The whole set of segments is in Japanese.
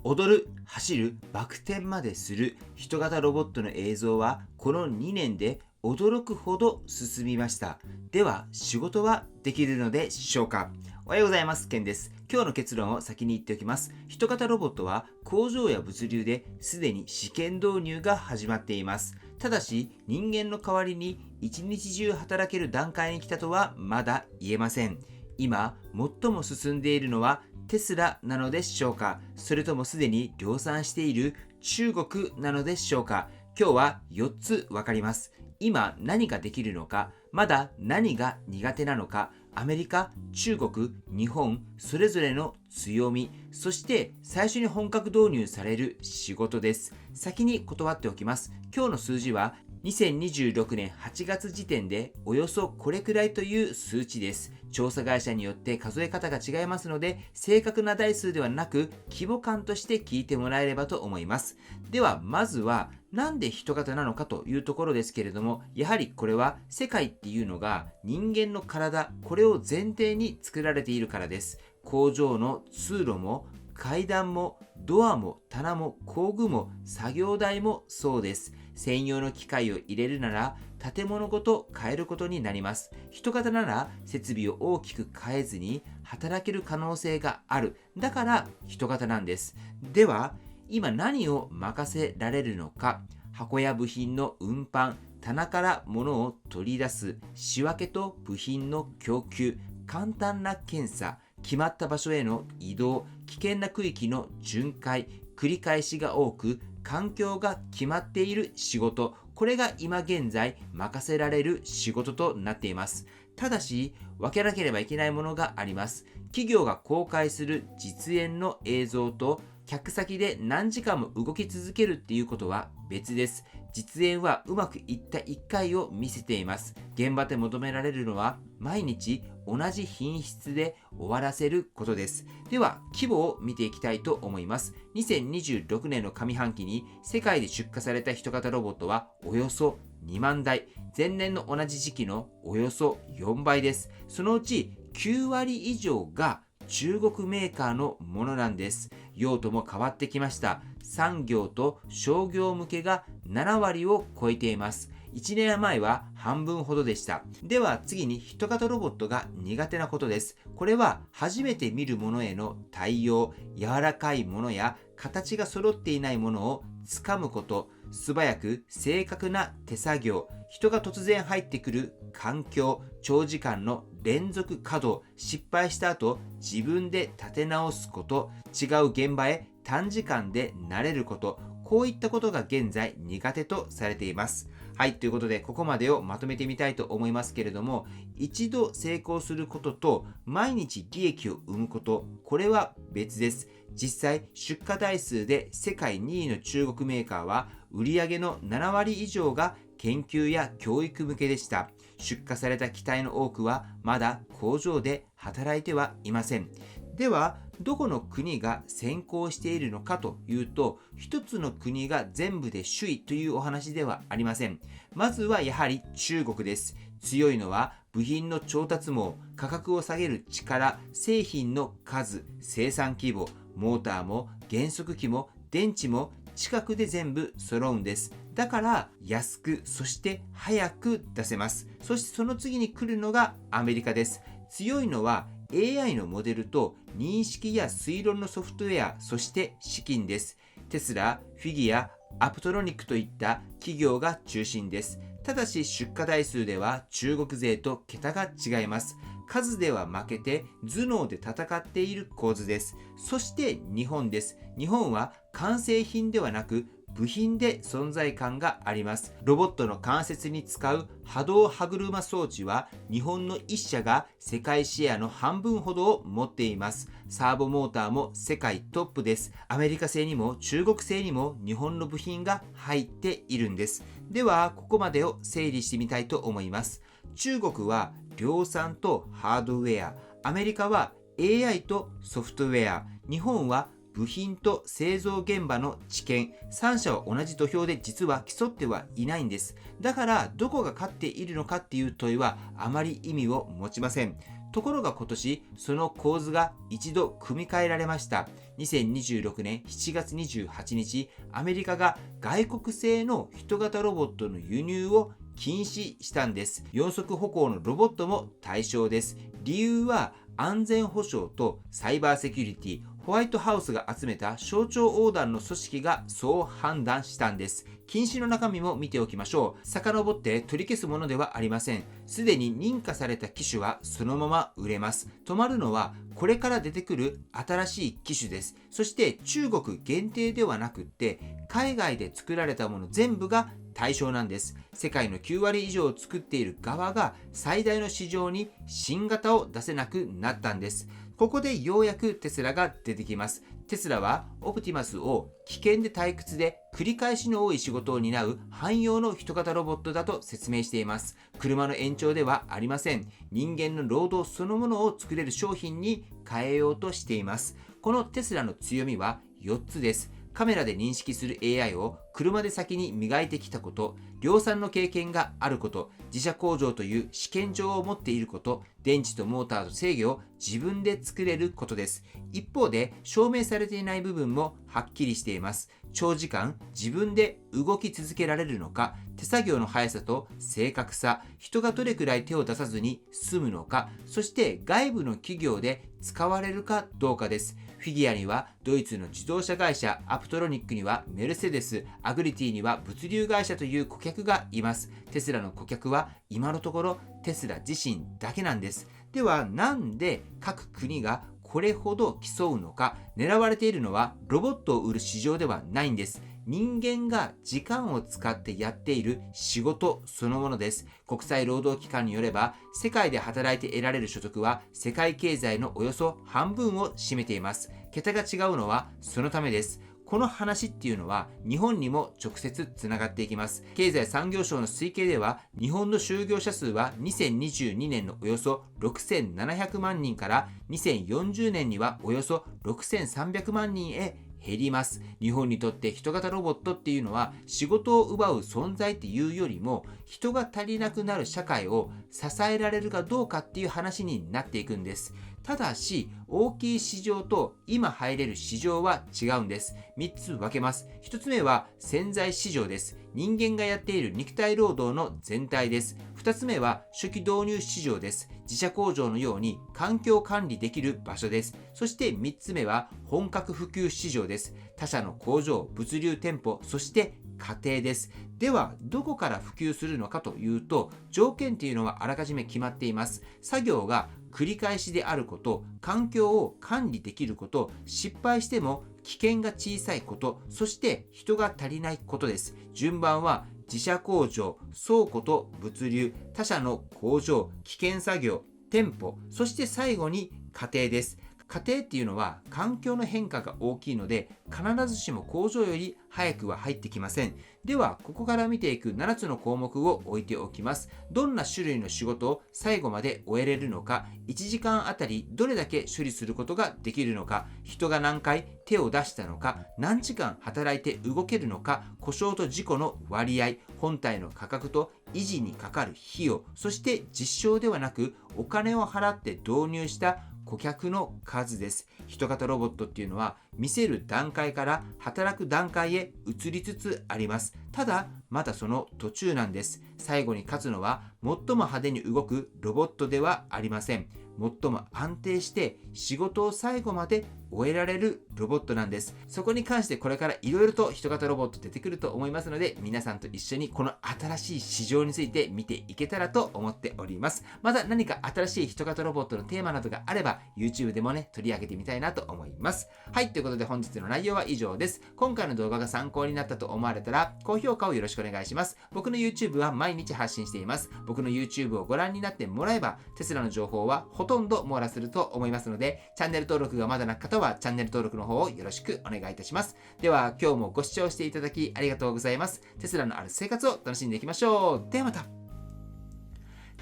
踊る、走る、バク転までする人型ロボットの映像はこの2年で驚くほど進みました。では仕事はできるのでしょうか？おはようございます。ケンです。今日の結論を先に言っておきます。人型ロボットは工場や物流ですでに試験導入が始まっています。ただし人間の代わりに一日中働ける段階に来たとはまだ言えません。今最も進んでいるのはテスラなのでしょうか？それともすでに量産している中国なのでしょうか？今日は4つわかります。今何ができるのか、まだ何が苦手なのか、アメリカ、中国、日本、それぞれの強み、そして最初に本格導入される仕事です。先に断っておきます。今日の数字は2026年8月時点でおよそこれくらいという数値です。調査会社によって数え方が違いますので、正確な台数ではなく規模感として聞いてもらえればと思います。ではまずはなんで人型なのかというところですけれども、やはりこれは世界っていうのが人間の体、これを前提に作られているからです。工場の通路も階段もドアも棚も工具も作業台もそうです。専用の機械を入れるなら建物ごと変えることになります。人型なら設備を大きく変えずに働ける可能性がある。だから人型なんです。では今何を任せられるのか。箱や部品の運搬、棚から物を取り出す、仕分けと部品の供給、簡単な検査、決まった場所への移動、危険な区域の巡回、繰り返しが多く、環境が決まっている仕事、これが今現在任せられる仕事となっています。ただし、分けなければいけないものがあります。企業が公開する実演の映像と、客先で何時間も動き続けるっていうことは別です。実演はうまくいった1回を見せています。現場で求められるのは毎日同じ品質で終わらせることです。では規模を見ていきたいと思います。2026年の上半期に世界で出荷された人型ロボットはおよそ2万台。前年の同じ時期のおよそ4倍です。そのうち9割以上が中国メーカーのものなんです。用途も変わってきました。産業と商業向けが7割を超えています。1年前は半分ほどでした。では次に人型ロボットが苦手なことです。これは初めて見るものへの対応、柔らかいものや形が揃っていないものを掴むこと、素早く正確な手作業、人が突然入ってくる環境、長時間の連続稼働、失敗した後自分で立て直すこと、違う現場へ短時間で慣れること、こういったことが現在苦手とされています。はい、ということでここまでをまとめてみたいと思いますけれども、一度成功することと毎日利益を生むこと、これは別です。実際出荷台数で世界2位の中国メーカーは売上の7割以上が研究や教育向けでした。出荷された機体の多くはまだ工場で働いてはいません。ではどこの国が先行しているのかというと、一つの国が全部で首位というお話ではありません。まずはやはり中国です。強いのは部品の調達網、価格を下げる力、製品の数、生産規模、モーターも減速機も電池も近くで全部揃うんです。だから安く、そして早く出せます。そしてその次に来るのがアメリカです。強いのは AI のモデルと認識や推論のソフトウェア、そして資金です。テスラ、フィギュア、アプトロニックといった企業が中心です。ただし出荷台数では中国勢と桁が違います。数では負けて頭脳で戦っている構図です。そして日本です。日本は完成品ではなく部品で存在感があります。ロボットの関節に使う波動歯車装置は日本の1社が世界シェアの半分ほどを持っています。サーボモーターも世界トップです。アメリカ製にも中国製にも日本の部品が入っているんです。ではここまでを整理してみたいと思います。中国は量産とハードウェア、アメリカは AI とソフトウェア、日本は部品と製造現場の知見、3社は同じ土俵で実は競ってはいないんです。だからどこが勝っているのかっていう問いはあまり意味を持ちません。ところが今年、その構図が一度組み替えられました。2026年7月28日、アメリカが外国製の人型ロボットの輸入を禁止したんです。四足歩行のロボットも対象です。理由は安全保障とサイバーセキュリティ、ホワイトハウスが集めた省庁横断の組織がそう判断したんです。禁止の中身も見ておきましょう。遡って取り消すものではありません。すでに認可された機種はそのまま売れます。止まるのはこれから出てくる新しい機種です。そして中国限定ではなくって、海外で作られたもの全部が対象なんです。世界の9割以上を作っている側が最大の市場に新型を出せなくなったんです。ここでようやくテスラが出てきます。テスラはオプティマスを危険で退屈で繰り返しの多い仕事を担う汎用の人型ロボットだと説明しています。車の延長ではありません。人間の労働そのものを作れる商品に変えようとしています。このテスラの強みは4つです。カメラで認識する AI を車で先に磨いてきたこと、量産の経験があること、自社工場という試験場を持っていること、電池とモーターと制御を自分で作れることです。一方で証明されていない部分もはっきりしています。長時間自分で動き続けられるのか、手作業の速さと正確さ、人がどれくらい手を出さずに済むのか、そして外部の企業で使われるかどうかです。フィギュアにはドイツの自動車会社アプトロニックにはメルセデス、アグリティには物流会社という顧客がいます。テスラの顧客は今のところテスラ自身だけなんです。ではなんで各国がこれほど競うのか。狙われているのはロボットを売る市場ではないんです。人間が時間を使ってやっている仕事そのものです。国際労働機関によれば、世界で働いて得られる所得は世界経済のおよそ半分を占めています。桁が違うのはそのためです。この話っていうのは日本にも直接つながっていきます。経済産業省の推計では、日本の就業者数は2022年のおよそ6700万人から2040年にはおよそ6300万人へ減ります。日本にとって人型ロボットっていうのは仕事を奪う存在っていうよりも、人が足りなくなる社会を支えられるかどうかっていう話になっていくんです。ただし大きい市場と今入れる市場は違うんです。3つ分けます。1つ目は潜在市場です。人間がやっている肉体労働の全体です。2つ目は初期導入市場です。自社工場のように環境管理できる場所です。そして3つ目は本格普及市場です。他社の工場、物流店舗、そして家庭です。ではどこから普及するのかというと、条件というのはあらかじめ決まっています。作業が繰り返しであること、環境を管理できること、失敗しても危険が小さいこと、そして人が足りないことです。順番は自社工場、倉庫と物流、他社の工場、危険作業、店舗、そして最後に家庭です。家庭っていうのは環境の変化が大きいので、必ずしも工場より早くは入ってきません。ではここから見ていく7つの項目を置いておきます。どんな種類の仕事を最後まで終えれるのか、1時間あたりどれだけ処理することができるのか、人が何回手を出したのか、何時間働いて動けるのか、故障と事故の割合、本体の価格と維持にかかる費用、そして実証ではなくお金を払って導入した顧客の数です。人型ロボットっていうのは見せる段階から働く段階へ移りつつあります。ただまだその途中なんです。最後に勝つのは最も派手に動くロボットではありません。最も安定して仕事を最後まで終えられるロボットなんです。そこに関してこれからいろいろと人型ロボット出てくると思いますので、皆さんと一緒にこの新しい市場について見ていけたらと思っております。また何か新しい人型ロボットのテーマなどがあれば YouTube でもね取り上げてみたいなと思います。はい、ということで本日の内容は以上です。今回の動画が参考になったと思われたら高評価をよろしくお願いします。僕の YouTube は毎日発信しています。僕の YouTube をご覧になってもらえばテスラの情報はほとんど網羅すると思いますので、チャンネル登録がまだな方はチャンネル登録の方をよろしくお願いいたします。では今日もご視聴していただきありがとうございます。テスラのある生活を楽しんでいきましょう。ではまた。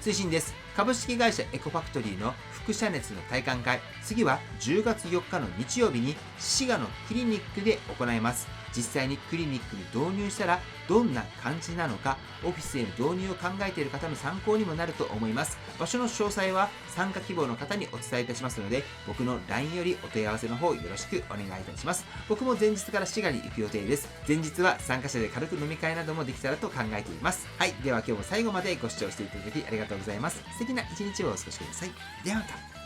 推進です。株式会社エコファクトリーの輻射熱の体感会、次は10月4日の日曜日に滋賀のクリニックで行います。実際にクリニックに導入したらどんな感じなのか、オフィスへの導入を考えている方の参考にもなると思います。場所の詳細は参加希望の方にお伝えいたしますので、僕の LINE よりお問い合わせの方よろしくお願いいたします。僕も前日から滋賀に行く予定です。前日は参加者で軽く飲み会などもできたらと考えています。はい、では今日も最後までご視聴していただきありがとうございます。素敵な一日をお過ごしください。ではまた。